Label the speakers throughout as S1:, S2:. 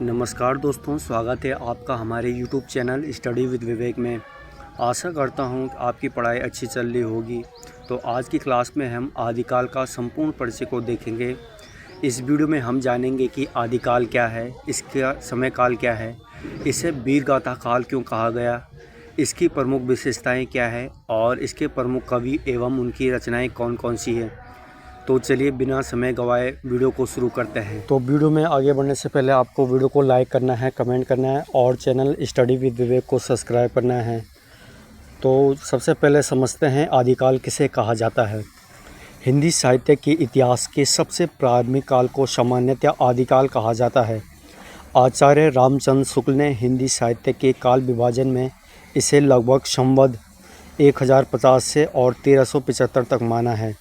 S1: नमस्कार दोस्तों, स्वागत है आपका हमारे YouTube चैनल स्टडी विद विवेक में। आशा करता हूँ कि आपकी पढ़ाई अच्छी चल रही होगी। तो आज की क्लास में हम आदिकाल का संपूर्ण परिचय को देखेंगे। इस वीडियो में हम जानेंगे कि आदिकाल क्या है, इसका समय काल क्या है, इसे वीरगाथा काल क्यों कहा गया, इसकी प्रमुख विशेषताएँ क्या है और इसके प्रमुख कवि एवं उनकी रचनाएँ कौन कौन सी हैं। तो चलिए बिना समय गंवाए वीडियो को शुरू करते हैं। तो वीडियो में आगे बढ़ने से पहले आपको वीडियो को लाइक करना है, कमेंट करना है और चैनल स्टडी विद विवेक को सब्सक्राइब करना है। तो सबसे पहले समझते हैं आदिकाल किसे कहा जाता है। हिंदी साहित्य के इतिहास के सबसे प्रारंभिक काल को सामान्यतः आदिकाल कहा जाता है। आचार्य रामचंद्र शुक्ल ने हिंदी साहित्य के काल विभाजन में इसे लगभग संवत 1050 से और 1375 तक माना है।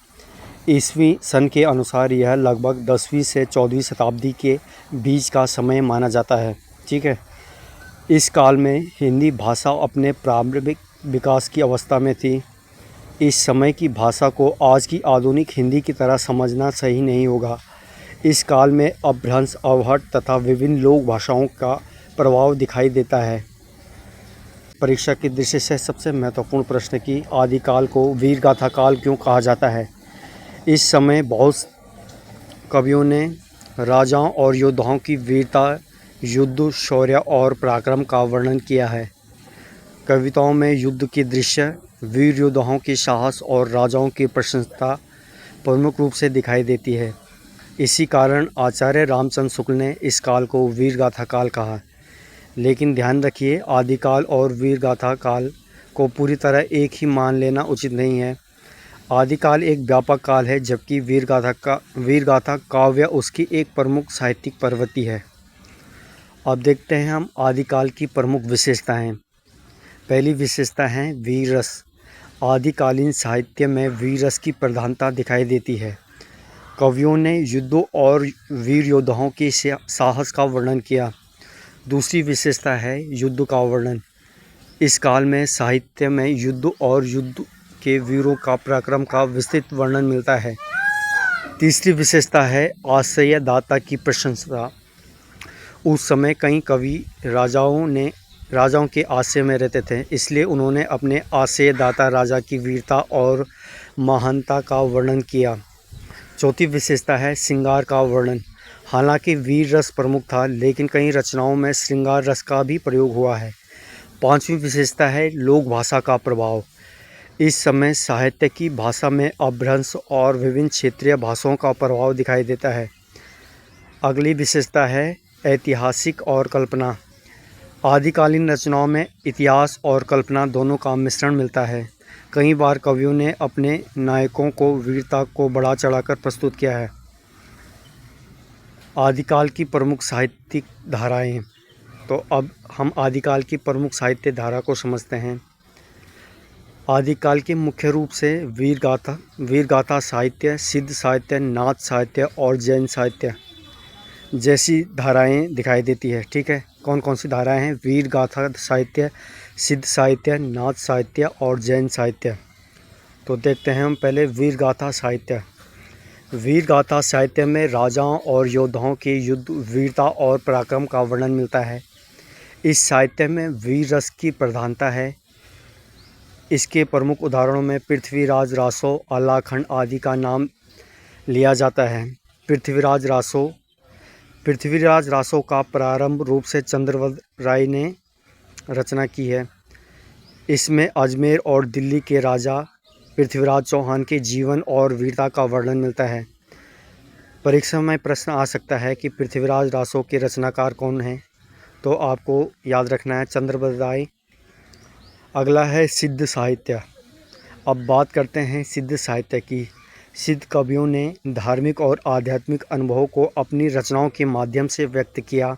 S1: ईस्वी सन के अनुसार यह लगभग 10वीं से 14वीं शताब्दी के बीच का समय माना जाता है। ठीक है, इस काल में हिंदी भाषा अपने प्रारंभिक विकास की अवस्था में थी। इस समय की भाषा को आज की आधुनिक हिंदी की तरह समझना सही नहीं होगा। इस काल में अपभ्रंश, अवहट तथा विभिन्न लोक भाषाओं का प्रभाव दिखाई देता है। परीक्षा की दृष्टि से सबसे महत्वपूर्ण प्रश्न कि आदिकाल को वीरगाथा काल क्यों कहा जाता है। इस समय बहुत कवियों ने राजाओं और योद्धाओं की वीरता, युद्ध, शौर्य और पराक्रम का वर्णन किया है। कविताओं में युद्ध के दृश्य, वीर योद्धाओं के साहस और राजाओं की प्रशंसा प्रमुख रूप से दिखाई देती है। इसी कारण आचार्य रामचंद्र शुक्ल ने इस काल को वीरगाथा काल कहा। लेकिन ध्यान रखिए, आदिकाल और वीरगाथा काल को पूरी तरह एक ही मान लेना उचित नहीं है। आदिकाल एक व्यापक काल है, जबकि वीरगाथा काव्य उसकी एक प्रमुख साहित्यिक प्रवृत्ति है। अब देखते हैं हम आदिकाल की प्रमुख विशेषताएं। पहली विशेषता है वीर रस। आदिकालीन साहित्य में वीर रस की प्रधानता दिखाई देती है। कवियों ने युद्धों और वीर योद्धाओं के साहस का वर्णन किया। दूसरी विशेषता है युद्ध का वर्णन। इस काल में साहित्य में युद्ध और युद्ध के वीरों का पराक्रम का विस्तृत वर्णन मिलता है। तीसरी विशेषता है आश्रयदाता की प्रशंसा। उस समय कई कवि राजाओं के आश्रय में रहते थे, इसलिए उन्होंने अपने आश्रयदाता राजा की वीरता और महानता का वर्णन किया। चौथी विशेषता है श्रृंगार का वर्णन। हालांकि वीर रस प्रमुख था, लेकिन कई रचनाओं में श्रृंगार रस का भी प्रयोग हुआ है। पांचवी विशेषता है लोक भाषा का प्रभाव। इस समय साहित्य की भाषा में अपभ्रंश और विभिन्न क्षेत्रीय भाषाओं का प्रभाव दिखाई देता है। अगली विशेषता है ऐतिहासिक और कल्पना। आदिकालीन रचनाओं में इतिहास और कल्पना दोनों का मिश्रण मिलता है। कई बार कवियों ने अपने नायकों को वीरता को बढ़ा चढ़ाकर प्रस्तुत किया है। आदिकाल की प्रमुख साहित्यिक धाराएं। तो अब हम आदिकाल की प्रमुख साहित्य धारा को समझते हैं। आदिकाल के मुख्य रूप से वीरगाथा साहित्य, सिद्ध साहित्य, नाथ साहित्य और जैन साहित्य जैसी धाराएं दिखाई देती है। ठीक है, कौन कौन सी धाराएं हैं? वीरगाथा साहित्य, सिद्ध साहित्य, नाथ साहित्य और जैन साहित्य। तो देखते हैं हम पहले वीरगाथा साहित्य। वीरगाथा साहित्य में राजाओं और योद्धाओं के युद्ध, वीरता और पराक्रम का वर्णन मिलता है। इस साहित्य में वीर रस की प्रधानता है। इसके प्रमुख उदाहरणों में पृथ्वीराज रासो, आलाखंड आदि का नाम लिया जाता है। पृथ्वीराज रासो का प्रारंभ रूप से चंद्रवद राय ने रचना की है। इसमें अजमेर और दिल्ली के राजा पृथ्वीराज चौहान के जीवन और वीरता का वर्णन मिलता है। परीक्षा में प्रश्न आ सकता है कि पृथ्वीराज रासो के रचनाकार कौन हैं? तो आपको याद रखना है चंद्रवद राय। अगला है सिद्ध साहित्य। अब बात करते हैं सिद्ध साहित्य की। सिद्ध कवियों ने धार्मिक और आध्यात्मिक अनुभवों को अपनी रचनाओं के माध्यम से व्यक्त किया।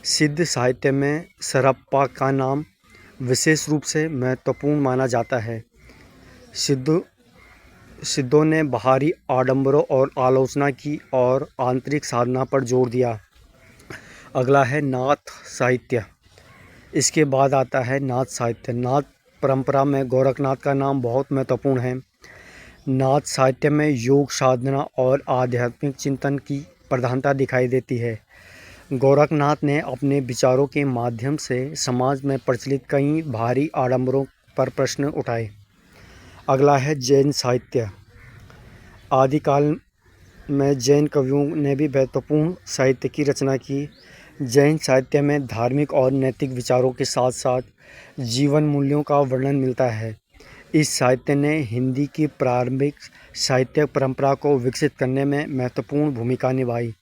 S1: सिद्ध साहित्य में सरप्पा का नाम विशेष रूप से महत्वपूर्ण माना जाता है। सिद्धों ने बाहरी आडंबरों और आलोचना की और आंतरिक साधना पर जोर दिया। अगला है नाथ साहित्य। इसके बाद आता है नाथ साहित्य। नाथ परंपरा में गोरखनाथ का नाम बहुत महत्वपूर्ण है। नाथ साहित्य में योग साधना और आध्यात्मिक चिंतन की प्रधानता दिखाई देती है। गोरखनाथ ने अपने विचारों के माध्यम से समाज में प्रचलित कई भारी आडंबरों पर प्रश्न उठाए। अगला है जैन साहित्य। आदिकाल में जैन कवियों ने भी महत्वपूर्ण साहित्य की रचना की। जैन साहित्य में धार्मिक और नैतिक विचारों के साथ साथ जीवन मूल्यों का वर्णन मिलता है। इस साहित्य ने हिंदी की प्रारंभिक साहित्य परंपरा को विकसित करने में महत्वपूर्ण भूमिका निभाई।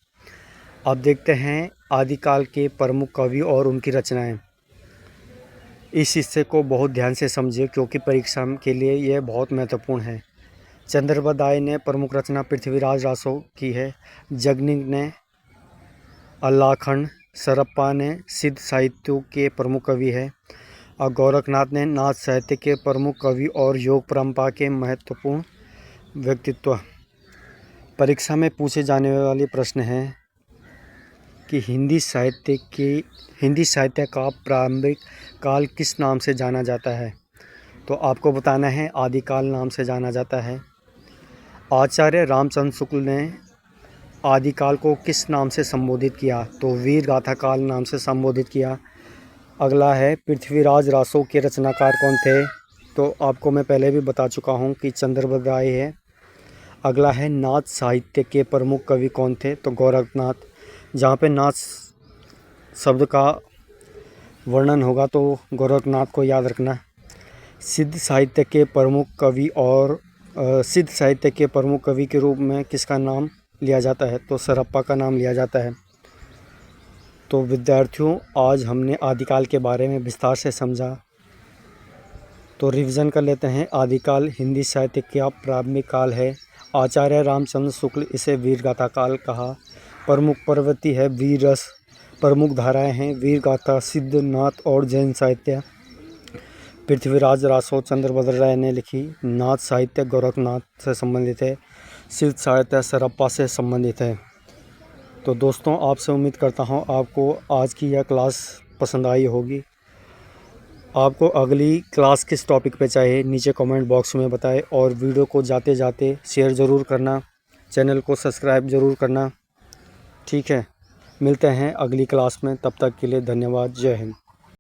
S1: अब देखते हैं आदिकाल के प्रमुख कवि और उनकी रचनाएं। इस हिस्से को बहुत ध्यान से समझिए क्योंकि परीक्षा के लिए यह बहुत महत्वपूर्ण है। चंद्रबरदाई ने प्रमुख रचना पृथ्वीराज रासो की है। जगनिक ने अल्लाखंड, सरप्पा ने सिद्ध साहित्यों के प्रमुख कवि है और गोरखनाथ ने नाथ साहित्य के प्रमुख कवि और योग परंपरा के महत्वपूर्ण व्यक्तित्व। परीक्षा में पूछे जाने वाले प्रश्न हैं कि हिंदी साहित्य का प्रारंभिक काल किस नाम से जाना जाता है। तो आपको बताना है आदिकाल नाम से जाना जाता है। आचार्य रामचंद्र शुक्ल ने आदिकाल को किस नाम से संबोधित किया। तो वीर गाथा काल नाम से संबोधित किया। अगला है पृथ्वीराज रासो के रचनाकार कौन थे। तो आपको मैं पहले भी बता चुका हूँ कि चंद्रबरदाई है। अगला है नाथ साहित्य के प्रमुख कवि कौन थे। तो गोरखनाथ। जहाँ पे नाथ शब्द का वर्णन होगा तो गोरखनाथ को याद रखना। सिद्ध साहित्य के प्रमुख कवि के रूप में किसका नाम लिया जाता है। तो सरप्पा का नाम लिया जाता है। तो विद्यार्थियों, आज हमने आदिकाल के बारे में विस्तार से समझा। तो रिवीजन कर लेते हैं। आदिकाल हिंदी साहित्य का प्रारंभिक काल है। आचार्य रामचंद्र शुक्ल इसे वीर गाथा काल कहा। प्रमुख प्रवृत्ति है वीर रस। प्रमुख धाराएं हैं वीर गाथा, सिद्ध, नाथ और जैन साहित्य। पृथ्वीराज रासो चंद्रबरदाई ने लिखी। नाथ साहित्य गोरखनाथ से संबंधित है। सिद्ध साहित्य सरप्पा से संबंधित है। तो दोस्तों, आपसे उम्मीद करता हूँ आपको आज की यह क्लास पसंद आई होगी। आपको अगली क्लास किस टॉपिक पे चाहिए नीचे कमेंट बॉक्स में बताएं और वीडियो को जाते जाते शेयर ज़रूर करना, चैनल को सब्सक्राइब ज़रूर करना। ठीक है, मिलते हैं अगली क्लास में। तब तक के लिए धन्यवाद। जय हिंद।